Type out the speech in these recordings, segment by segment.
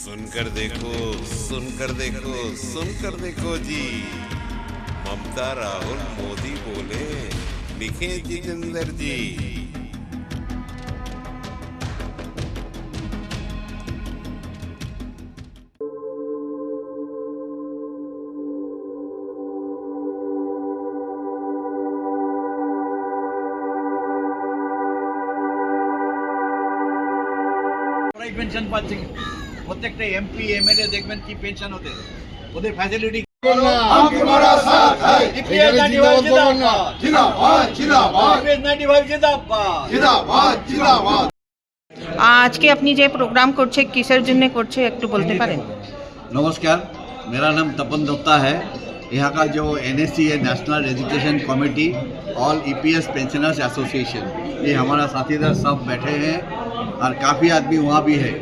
सुनकर देखो, सुनकर देखो, सुनकर देखो जी। ममता राहुल मोदी बोले, लिखे जितेंद्र जी। পেনশন পাচ্ছে প্রত্যেকটা এমপি এমএলএ দেখবেন কি পেনশন ওদের ফ্যাসিলিটি हम तुम्हारा साथ है जिंदाबाद जिंदाबाद जिंदाबाद जिंदाबाद जिंदाबाद। আজকে আপনি যে প্রোগ্রাম করছে কিসের জন্য করছে একটু বলতে পারেন? नमस्कार, मेरा नाम तपन दत्ता है। यहाँ का जो NSC है, national education committee all EPS pensioners association, ये हमारा साथीदार सब बैठे हैं और काफ़ी आदमी वहाँ भी है।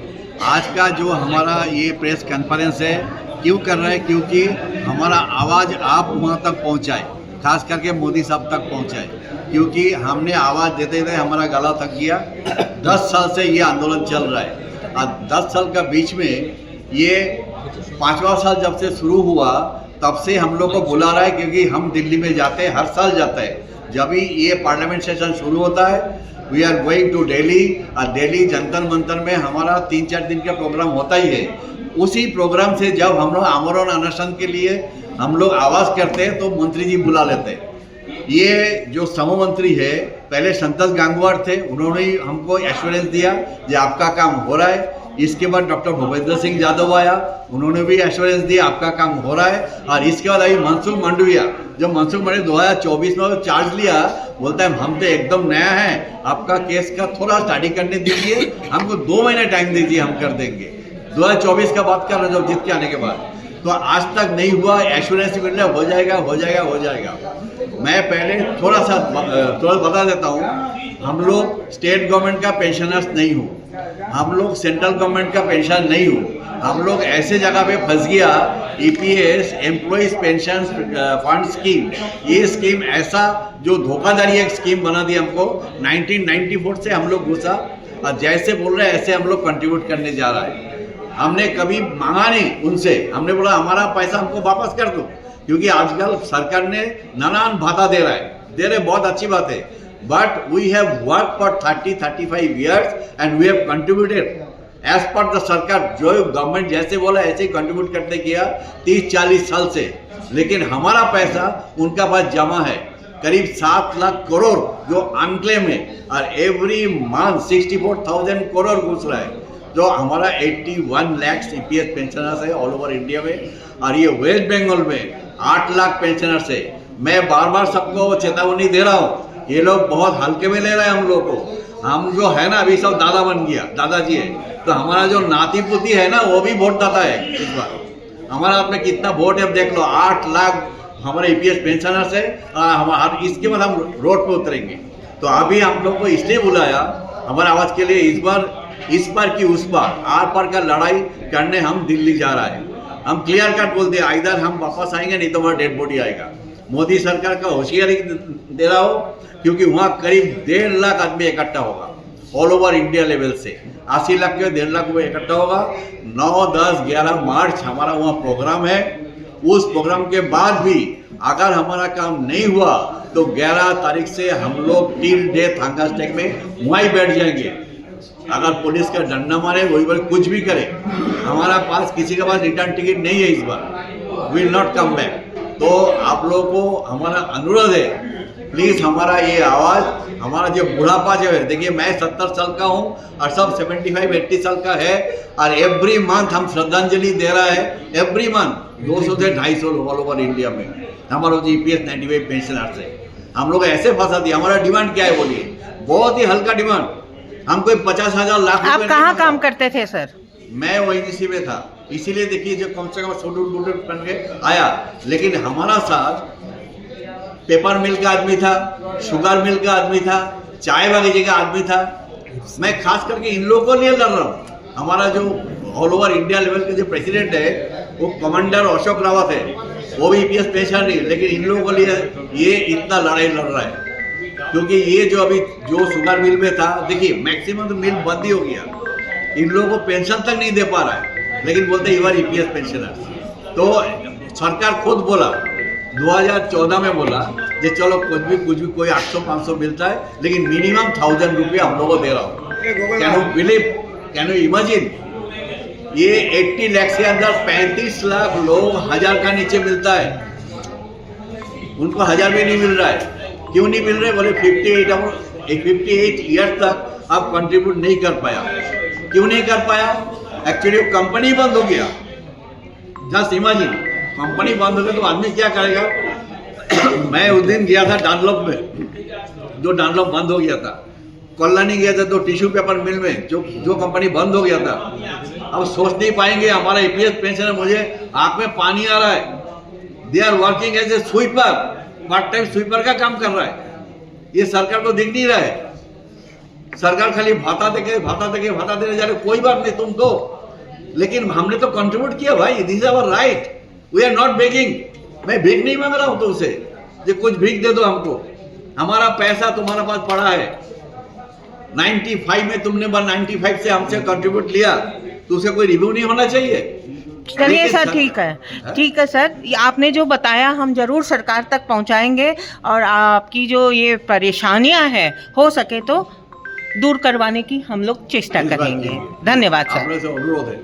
आज का जो हमारा ये प्रेस कॉन्फ्रेंस है क्यों कर रहे हैं? क्योंकि हमारा आवाज़ आप वहाँ तक पहुँचाए, खास करके मोदी साहब तक पहुँचाए, क्योंकि हमने आवाज़ देते देते हमारा गला थक गया। 10 साल से ये आंदोलन चल रहा है और 10 साल का बीच में ये 5वां साल जब से शुरू हुआ तब से हम लोग को बुला रहा है, क्योंकि हम दिल्ली में जाते हैं, हर साल जाता है। जब भी ये पार्लियामेंट सेशन शुरू होता है we are going to Delhi, और दिल्ली जंतर मंतर में हमारा 3-4 दिन का प्रोग्राम होता ही है। उसी प्रोग्राम से जब हम लोग आमरण अनशन के लिए हम लोग आवाज़ करते हैं तो मंत्री जी बुला लेते हैं। ये जो समूह मंत्री है, पहले संतोष गंगवार थे, उन्होंने ही हमको एश्योरेंस दिया कि आपका काम हो रहा है। इसके बाद डॉक्टर भूपेंद्र सिंह यादव आया, उन्होंने भी एश्योरेंस दिया आपका काम हो रहा है। और इसके बाद अभी मनसुख मांडविया, जब मनसुख मांडविया 2024 में चार्ज लिया, बोलता है हम तो एकदम नया है, आपका केस का थोड़ा स्टडी करने दीजिए, हमको 2 महीने टाइम दीजिए, हम कर देंगे। 2024 का बात कर रहे हैं, जब जीत के आने के बाद। तो आज तक नहीं हुआ, एश्योरेंस मिल रहा है हो जाएगा हो जाएगा हो जाएगा। मैं पहले थोड़ा बता देता हूँ, हम लोग स्टेट गवर्नमेंट का पेंशनर्स नहीं हूँ, हम लोग सेंट्रल गवर्नमेंट का पेंशन नहीं हूँ। हम लोग ऐसे जगह पे फंस गया, EPS employees pension fund scheme, ये स्कीम ऐसा जो धोखाधड़ी एक स्कीम बना दी हमको। 1994 से हम लोग घुसा और जैसे बोल रहे हैं ऐसे हम लोग कंट्रीब्यूट करने जा रहा है। हमने कभी मांगा नहीं उनसे, हमने बोला हमारा पैसा हमको वापस कर दो, क्योंकि आजकल सरकार ने नानान भाता दे रहा है, दे रहे, बहुत अच्छी बात है। But we have work for 30-35 years and we have contributed as per the सरकार। जो गवर्नमेंट जैसे बोला ऐसे ही कंट्रीब्यूट करते किया 30-40 साल से। लेकिन हमारा पैसा उनका पास जमा है, करीब 7 लाख करोड़ जो अनक्लेम है, और एवरी मंथ 64,000 करोड़ घुस रहा है। जो हमारा 81 लाख EPS पेंशनर्स है ऑल ओवर इंडिया में, और ये वेस्ट बंगाल में 8 लाख पेंशनर्स है। मैं बार बार सबको चेतावनी दे रहा हूँ, ये लोग बहुत हल्के में ले रहे हैं हम लोग को। हम जो है ना अभी सब दादा बन गया, दादाजी है, तो हमारा जो नाती पुती है ना वो भी वोट दाता है इस बार। हमारा हाथ में कितना वोट है देख लो, 8 लाख हमारे EPS पेंशनर्स है। इसके बाद हम रोड पे उतरेंगे। तो अभी हम लोग को इसलिए बुलाया हमारे आवाज़ के लिए, इस बार की उस बार आर पार का लड़ाई करने हम दिल्ली जा रहा है। हम क्लियर कट बोल दिया, इधर हम वापस आएंगे नहीं तो हमारा डेड बॉडी आएगा। मोदी सरकार का होशियारी दे रहा हो, क्योंकि वहाँ करीब 1.5 लाख आदमी इकट्ठा होगा ऑल ओवर इंडिया लेवल से। 80 लाख के 1.5 लाख रुपये इकट्ठा होगा। 9, 10, 11 मार्च हमारा वहाँ प्रोग्राम है। उस प्रोग्राम के बाद भी अगर हमारा काम नहीं हुआ तो 11 तारीख से हम लोग टिल डेथ हंगर स्ट्राइक में वहीं बैठ जाएंगे। अगर पुलिस का डंडा मारे, वही बार कुछ भी करे, हमारा पास किसी के पास रिटर्न टिकट नहीं है इस बार, विल नॉट कम बैक। तो आप लोगों को हमारा अनुरोध है, प्लीज़ हमारा ये आवाज़, हमारा जो बुढ़ापा जो है, देखिए मैं 70 साल का हूँ और सब 75-80 साल का है, और एवरी मंथ हम श्रद्धांजलि दे रहा है। एवरी मंथ 200 से 250 ऑल ओवर इंडिया में हमारा जो EPS 95 पेंशनर्स है, हम लोग ऐसे फंसा दिया। हमारा डिमांड क्या है बोलिए? बहुत ही हल्का डिमांड। हम कोई 50,000 लाख। आप कहाँ काम करते थे सर? मैं ONGC में था, इसीलिए देखिए जो कम से कम सूट बन के आया। लेकिन हमारा साथ पेपर मिल का आदमी था, शुगर मिल का आदमी था, चाय बगीचे का आदमी था। मैं खास करके इन लोगों को लिए लड़ रहा हूँ। हमारा जो ऑल ओवर इंडिया लेवल के जो प्रेसिडेंट है वो कमांडर अशोक रावत है, वो भी EPS पेंशनर नहीं, लेकिन इन लोगों के लिए ये इतना लड़ाई लड़ रहा है। क्योंकि ये जो अभी जो शुगर मिल में था, देखिए मैक्सिमम तो मिल बंद ही हो गया, इन लोगों को पेंशन तक नहीं दे पा रहा है। लेकिन बोलते यू आर ईपीएस पेंशनर्स। तो सरकार खुद बोला 2014 में बोला कि चलो कुछ भी कोई 800-500 मिलता है, लेकिन मिनिमम 1000 रुपये हम लोगों को दे रहा हूँ। Can you believe, can you imagine, ये 80 लाख से अंदर 35 लाख लोग 1000 का नीचे मिलता है, उनको 1000 भी नहीं मिल रहा है। क्यों नहीं मिल रहे? बोले 58 ईयर्स तक आप कंट्रीब्यूट नहीं कर पाया। क्यों नहीं कर पाया? एक्चुअली वो कंपनी बंद हो गया। जस्ट इमेजिन, कंपनी बंद हो गई तो आदमी क्या करेगा? मैं उस दिन गया था डानलॉप में, जो डानलॉप बंद हो गया था। कल्याणी गया था तो टिश्यू पेपर मिल में जो कंपनी बंद हो गया था। अब सोच नहीं पाएंगे हमारा ईपीएस पेंशनर, मुझे आंख में पानी आ रहा है। They are working as a sweeper, part time sweeper का काम कर रहा है। ये सरकार को दिख नहीं रहा है। सरकार खाली भाता देके जा रहे, कोई बात नहीं तुम दो, लेकिन हमने तो कंट्रीब्यूट किया भाई, this is our right, we are not begging. मैं भीख नहीं मांग रहा हूं तुमसे कि कुछ भीख दे दो हमको, हमारा पैसा तुम्हारे पास पड़ा है। 95 में तुमने 95 से हमसे कंट्रीब्यूट लिया, तो उसे कोई रिव्यू नहीं होना चाहिए? चलिए सर, ठीक है सर, ये आपने जो बताया हम जरूर सरकार तक पहुंचाएंगे, और आपकी जो ये परेशानियां हैं हो सके तो दूर करवाने की हम लोग चेष्टा करेंगे। धन्यवाद सर। आप लोगों से अनुरोध है।